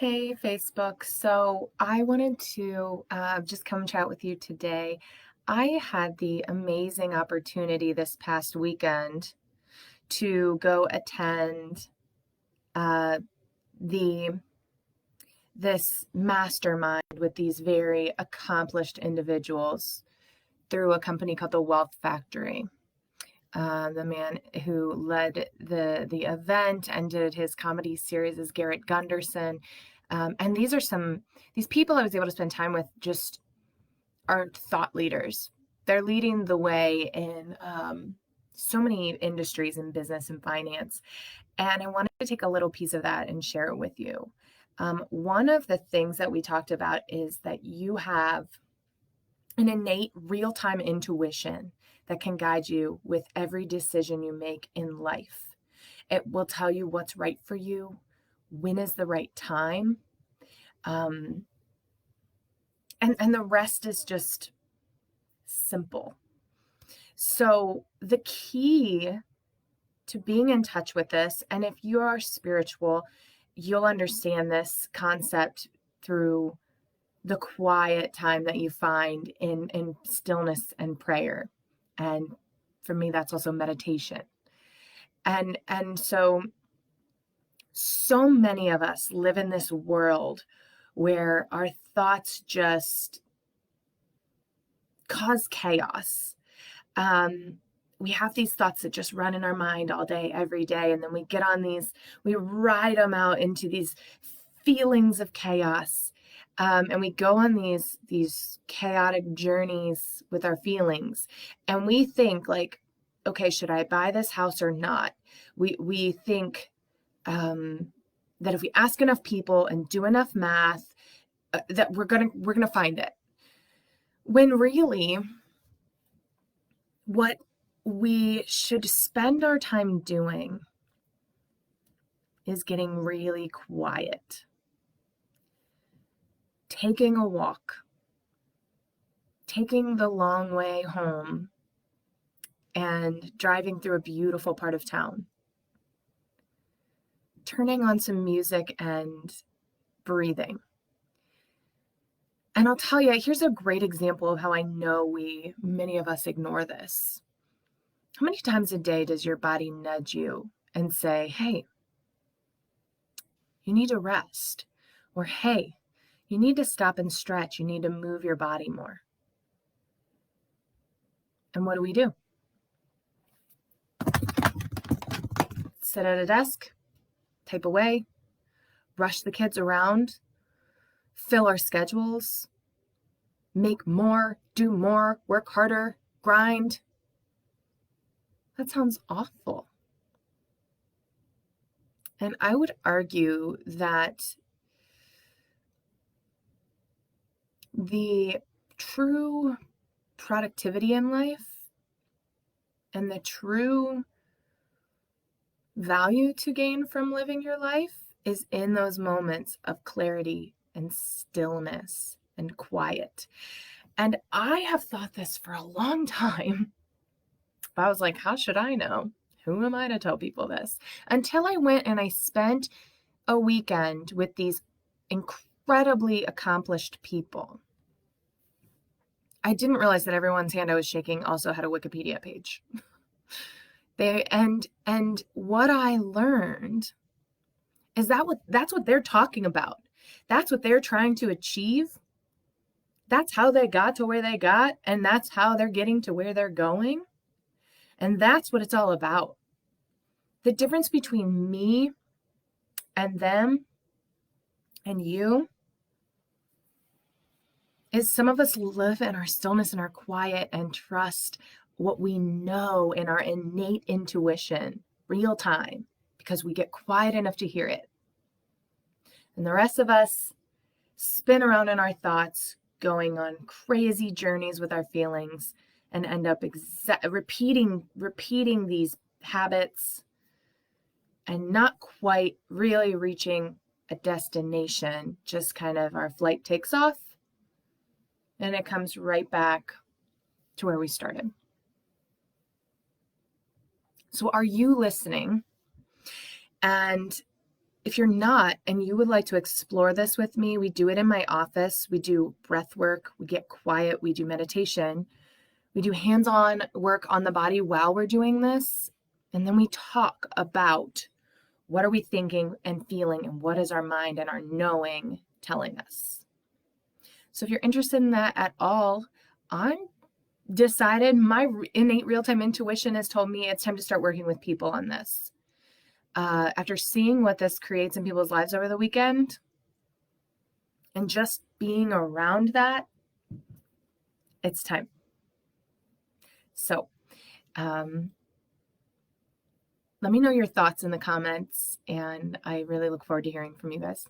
Hey, Facebook. So I wanted to just come chat with you today. I had the amazing opportunity this past weekend to go attend uh, the this mastermind with these very accomplished individuals through a company called the Wealth Factory. The man who led the event and did his comedy series is Garrett Gunderson. And these people I was able to spend time with just are thought leaders. They're leading the way in so many industries in business and finance. And I wanted to take a little piece of that and share it with you. One of the things that we talked about is that you have an innate real-time intuition that can guide you with every decision you make in life. It will tell you what's right for you, when is the right time, and the rest is just simple. So the key to being in touch with this, and if you are spiritual, you'll understand this concept through the quiet time that you find in stillness and prayer. And for me, that's also meditation. And so many of us live in this world where our thoughts just cause chaos. We have these thoughts that just run in our mind all day, every day, and then we ride them out into these feelings of chaos. And we go on these chaotic journeys with our feelings, and we think like, okay, should I buy this house or not? We think that if we ask enough people and do enough math, that we're gonna find it. When really, what we should spend our time doing is getting really quiet, taking a walk, taking the long way home, and driving through a beautiful part of town, turning on some music and breathing. And I'll tell you, here's a great example of how I know many of us ignore this. How many times a day does your body nudge you and say, hey, you need to rest? Or hey, you need to stop and stretch. You need to move your body more. And what do? Sit at a desk, type away, rush the kids around, fill our schedules, make more, do more, work harder, grind. That sounds awful. And I would argue that the true productivity in life and the true value to gain from living your life is in those moments of clarity and stillness and quiet. And I have thought this for a long time. I was like, how should I know? Who am I to tell people this? Until I went and I spent a weekend with these incredibly accomplished people. I didn't realize that everyone's hand I was shaking also had a Wikipedia page. And what I learned is that's what they're talking about. That's what they're trying to achieve. That's how they got to where they got, and that's how they're getting to where they're going. And that's what it's all about. The difference between me and them and you is some of us live in our stillness and our quiet and trust what we know in our innate intuition, real time, because we get quiet enough to hear it. And the rest of us spin around in our thoughts, going on crazy journeys with our feelings, and end up repeating these habits and not quite really reaching a destination. Just kind of our flight takes off and it comes right back to where we started. So are you listening? And If you're not, and you would like to explore this with me, we do it in my office. We do breath work, we get quiet, we do meditation, we do hands-on work on the body while we're doing this. And then we talk about what are we thinking and feeling, and what is our mind and our knowing telling us. So if you're interested in that at all, I'm decided my innate real-time intuition has told me it's time to start working with people on this. After seeing what this creates in people's lives over the weekend and just being around that, it's time. So let me know your thoughts in the comments, and I really look forward to hearing from you guys.